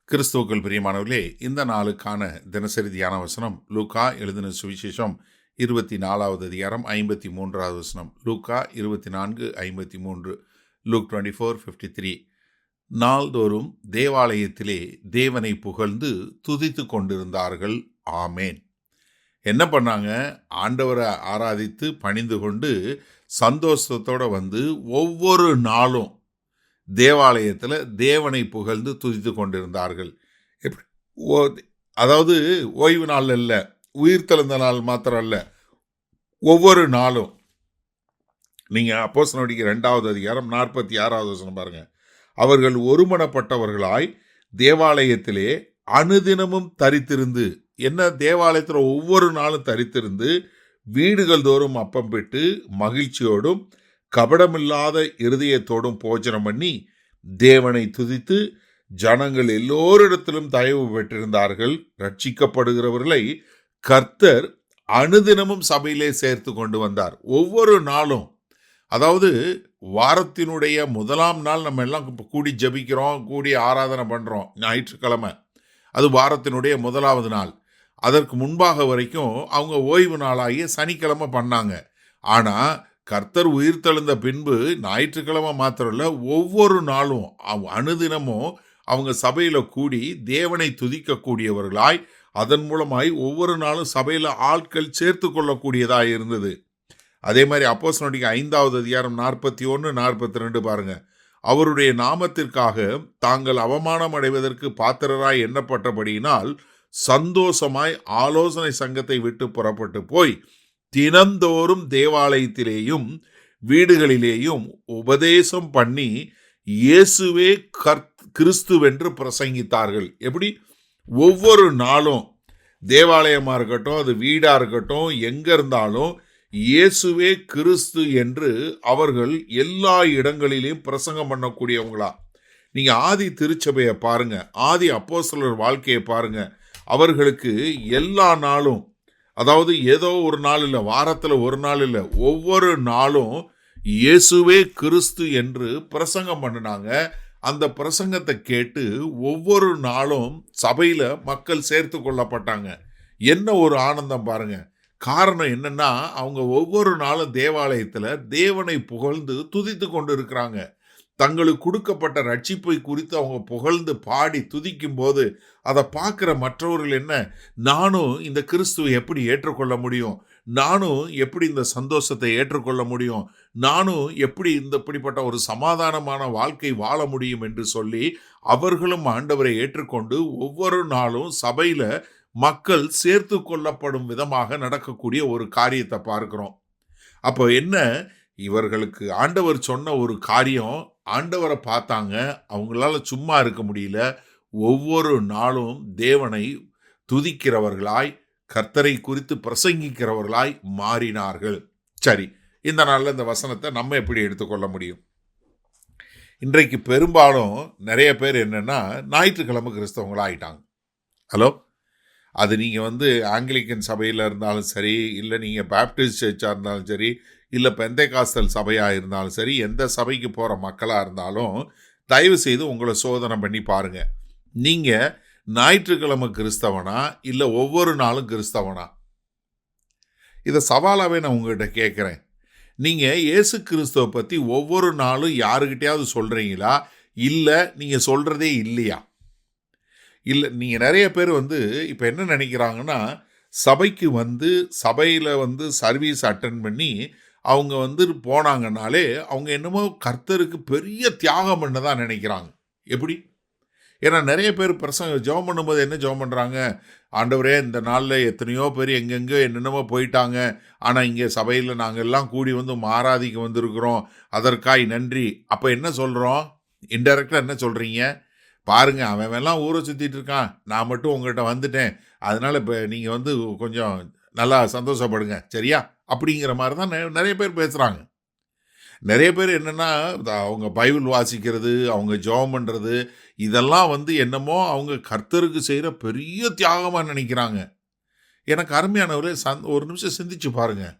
கிறிஸ்துவுக்குள் பிரியமானவர்களே, இந்த நாளுக்கான தினசரி தியான வசனம் லூக்கா எழுதின சுவிசேஷம் 24வது அதிகாரம் 53வது வசனம். லூக்கா 24:53. லூக் 24:53. நாள்தோறும் தேவாலயத்திலே தேவனை புகழ்ந்து துதித்து கொண்டிருந்தார்கள். ஆமேன். என்ன பண்ணாங்க? ஆண்டவரை ஆராதித்து பணிந்து கொண்டு சந்தோஷத்தோட வந்து ஒவ்வொரு நாளும் தேவாலயத்தில் தேவனை புகழ்ந்து துதித்து கொண்டிருந்தார்கள். எப்படி? அதாவது ஓய்வு நாள் அல்ல, உயிர்த்தெழுந்த நாள் மாத்திரம் அல்ல, ஒவ்வொரு நாளும். நீங்கள் அப்போஸ்தலர் 2வது அதிகாரம் 46வது வசனம் பாருங்க. அவர்கள் ஒருமனப்பட்டவர்களாய் தேவாலயத்திலே அனுதினமும் தரித்திருந்து, என்ன தேவாலயத்தில் ஒவ்வொரு நாளும் தரித்திருந்து வீடுகள் தோறும் அப்பம் பெற்று மகிழ்ச்சியோடும் கபடமில்லாத இருதயத்தோடும் போஜனம் பண்ணி தேவனை துதித்து ஜனங்கள் எல்லோரிடத்திலும் தயவு பெற்றிருந்தார்கள். ரட்சிக்கப்படுகிறவர்களை கர்த்தர் அனுதினமும் சபையிலே சேர்த்து கொண்டு வந்தார். ஒவ்வொரு நாளும், அதாவது வாரத்தினுடைய முதலாம் நாள் நம்ம எல்லாம் கூடி ஜபிக்கிறோம், கூடி ஆராதனை பண்ணுறோம். ஞாயிற்றுக்கிழமை அது வாரத்தினுடைய முதலாவது நாள். அதற்கு முன்பாக வரைக்கும் அவங்க ஓய்வு நாளாகிய சனிக்கிழமை பண்ணாங்க. ஆனால் கர்த்தர் உயிர்த்தெழுந்த பின்பு ஞாயிற்றுக்கிழமை மாத்திரம் இல்லை, ஒவ்வொரு நாளும் அனுதினமும் அவங்க சபையில் கூடி தேவனை துதிக்கக்கூடியவர்களாய், அதன் மூலமாய் ஒவ்வொரு நாளும் சபையில் ஆட்கள் சேர்த்து கொள்ளக்கூடியதாக இருந்தது. அதே மாதிரி அப்போஸ்தலர் 5வது அதிகாரம் 41, 42 பாருங்க. அவருடைய நாமத்திற்காக தாங்கள் அவமானம் அடைவதற்கு பாத்திரராய் எண்ணப்பட்டபடியினால் சந்தோஷமாய் ஆலோசனை சங்கத்தை விட்டு புறப்பட்டு போய் தினந்தோறும் தேவாலயத்திலேயும் வீடுகளிலேயும் உபதேசம் பண்ணி இயேசுவே கிறிஸ்துவென்று பிரசங்கித்தார்கள். எப்படி? ஒவ்வொரு நாளும் தேவாலயமாக இருக்கட்டும், அது வீடாக இருக்கட்டும், எங்கே இருந்தாலும் இயேசுவே கிறிஸ்து என்று அவர்கள் எல்லா இடங்களிலையும் பிரசங்கம் பண்ணக்கூடியவங்களா. நீங்கள் ஆதி திருச்சபையை பாருங்க, ஆதி அப்போஸ்தலர் வாழ்க்கையை பாருங்க. அவர்களுக்கு எல்லா நாளும், அதாவது ஏதோ ஒரு நாள் இல்லை, வாரத்தில் ஒரு நாள் இல்லை, ஒவ்வொரு நாளும் இயேசுவே கிறிஸ்து என்று பிரசங்கம் பண்ணினாங்க. அந்த பிரசங்கத்தை கேட்டு ஒவ்வொரு நாளும் சபையில் மக்கள் சேர்த்து கொள்ளப்பட்டாங்க. என்ன ஒரு ஆனந்தம் பாருங்க. காரணம் என்னன்னா, அவங்க ஒவ்வொரு நாளும் தேவாலயத்தில் தேவனை புகழ்ந்து துதித்து கொண்டு இருக்கிறாங்க. தங்களுக்கு கொடுக்கப்பட்ட ரட்சிப்பை குறித்து அவங்க புகழ்ந்து பாடி துதிக்கும் போது அதை பார்க்குற மற்றவர்கள் என்ன, நானும் இந்த கிறிஸ்துவை எப்படி ஏற்றுக்கொள்ள முடியும், நானும் எப்படி இந்த சந்தோஷத்தை ஏற்றுக்கொள்ள முடியும், நானும் எப்படி இப்படிப்பட்ட ஒரு சமாதானமான வாழ்க்கை வாழ முடியும் என்று சொல்லி அவர்களும் ஆண்டவரை ஏற்றுக்கொண்டு ஒவ்வொரு நாளும் சபையில் மக்கள் சேர்த்து கொள்ளப்படும் விதமாக நடக்கக்கூடிய ஒரு காரியத்தை பார்க்கிறோம். அப்போ என்ன, இவர்களுக்கு ஆண்டவர் சொன்ன ஒரு காரியம், ஆண்டவரை பார்த்தாங்க, அவங்களால சும்மா இருக்க முடியல. ஒவ்வொரு நாளும் தேவனை துதிக்கிறவர்களாய், கர்த்தரை குறித்து பிரசங்கிக்கிறவர்களாய் மாறினார்கள். சரி, இந்த நாளில் இந்த வசனத்தை நம்ம எப்படி எடுத்துக்கொள்ள முடியும்? இன்றைக்கு பெரும்பாலும் நிறைய பேர் என்னன்னா, ஞாயிற்றுக்கிழமை கிறிஸ்தவங்களாக ஆயிட்டாங்க. ஹலோ, அது நீங்கள் ஆங்கிலிக்கன் சபையில் இருந்தாலும் சரி, இல்லை நீங்கள் பேப்டிஸ்ட் சர்ச்சாக இருந்தாலும் சரி, இல்லை பெந்தைகாஸ்தல் சபையாக இருந்தாலும் சரி, எந்த சபைக்கு போகிற மக்களாக இருந்தாலும் தயவு செய்து உங்களை சோதனை பண்ணி பாருங்கள். நீங்கள் ஞாயிற்றுக்கிழமை கிறிஸ்தவனா இல்லை ஒவ்வொரு நாளும் கிறிஸ்தவனா? இதை சவாலாகவே நான் உங்கள்கிட்ட கேட்குறேன். நீங்கள் இயேசு கிறிஸ்துவை பற்றி ஒவ்வொரு நாளும் யாருக்கிட்டையாவது சொல்கிறீங்களா, இல்லை நீங்கள் சொல்கிறதே இல்லையா? இல்லை, நீங்கள் நிறைய பேர் இப்போ என்ன நினைக்கிறாங்கன்னா, சபைக்கு சபையில் சர்வீஸ் அட்டன் பண்ணி அவங்க போனாங்கனாலே அவங்க என்னமோ கர்த்தருக்கு பெரிய தியாகம் பண்ணதான் நினைக்கிறாங்க. எப்படி? ஏன்னா நிறைய பேர் ஜெபம் பண்ணும்போது என்ன ஜெபம் பண்ணுறாங்க, ஆண்டவரே இந்த நாளில் எத்தனையோ பேர் எங்கெங்கோ என்னென்னமோ போயிட்டாங்க, ஆனால் இங்கே சபையில் நாங்கள் எல்லாம் கூடி ஆராதிக்க வந்திருக்கிறோம், அதற்காய் நன்றி. அப்போ என்ன சொல்கிறோம்? இன்டெரக்டாக என்ன சொல்கிறீங்க? பாருங்க, அவன் எல்லாம் ஊரை சுற்றிட்டு இருக்கான், நான் மட்டும் உங்கள்கிட்ட வந்துட்டேன், அதனால் இப்போ நீங்கள் கொஞ்சம் நல்லா சந்தோஷப்படுங்க, சரியா? அப்படிங்கிற மாதிரி தான் நிறைய பேர் பேசுகிறாங்க. நிறைய பேர் என்னென்னா, அவங்க பைபிள் வாசிக்கிறது, அவங்க ஜெபம் பண்ணுறது, இதெல்லாம் என்னமோ அவங்க கர்த்தருக்கு செய்கிற பெரிய தியாகமாக நினைக்கிறாங்க. எனக்கு அருமையானவரே, ஒரு நிமிஷம் சிந்திச்சு பாருங்கள்.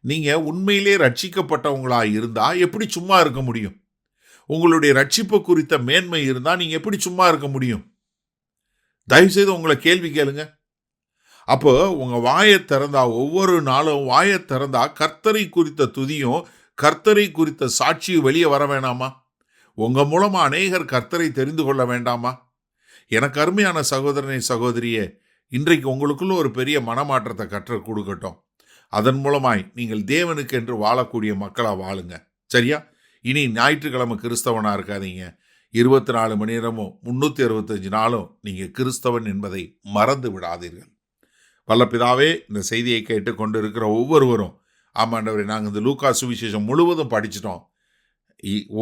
நீங்கள் உண்மையிலே ரட்சிக்கப்பட்டவங்களாக இருந்தால் எப்படி சும்மா இருக்க முடியும்? உங்களுடைய ரட்சிப்பு குறித்த மேன்மை இருந்தால் நீங்கள் எப்படி சும்மா இருக்க முடியும்? தயவுசெய்து உங்களை கேள்வி கேளுங்க. அப்போ உங்க வாயை திறந்தா, ஒவ்வொரு நாளும் வாயை திறந்தா கர்த்தரை குறித்த துதியும் கர்த்தரை குறித்த சாட்சியும் வெளியே வர வேணாமா? உங்க மூலமா அநேகர் கர்த்தரை தெரிந்து கொள்ள வேண்டாமா? எனக்கு அருமையான சகோதரனை சகோதரியே, இன்றைக்கு உங்களுக்குள்ள ஒரு பெரிய மனமாற்றத்தை கர்த்தர் கொடுக்கட்டும். அதன் மூலமாய் நீங்கள் தேவனுக்கு என்று வாழக்கூடிய மக்களா வாழுங்க. சரியா? இனி ஞாயிற்றுக்கிழமை கிறிஸ்தவனா இருக்காதீங்க. 24 மணி நேரமும் 365 நாளும் நீங்க கிறிஸ்தவன் என்பதை மறந்து விடாதீர்கள். வல்ல பிதாவே, இந்த செய்தியை கேட்டுக்கொண்டு இருக்கிற ஒவ்வொருவரும், ஆமாண்டவரே, நாங்கள் இந்த லூக்கா சுவிசேஷம் முழுவதும் படிச்சிட்டோம்.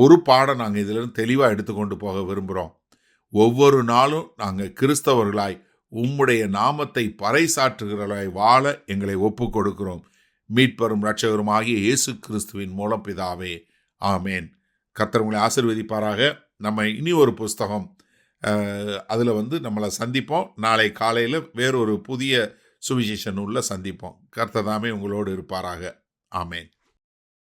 ஒரு பாடம் நாங்கள் இதிலிருந்து தெளிவாக எடுத்துக்கொண்டு போக விரும்புகிறோம். ஒவ்வொரு நாளும் நாங்கள் கிறிஸ்தவர்களாய் உம்முடைய நாமத்தை பறைசாற்றுகிறவர்களாய் வாழ எங்களை ஒப்பு கொடுக்கிறோம். மீட்பரும் இரட்சகரும் ஆகிய இயேசு கிறிஸ்துவின் மூலம் பிதாவே, ஆமேன். கர்த்தர் உங்களை ஆசீர்வதிப்பாராக. நம்ம இனி ஒரு புஸ்தகம், அதில் நம்மளை சந்திப்போம். நாளை காலையில் வேறொரு புதிய சுவிசேஷ நூலில் சந்திப்போம். கர்த்தர் தாமே உங்களோடு இருப்பாராக. ஆமேன்.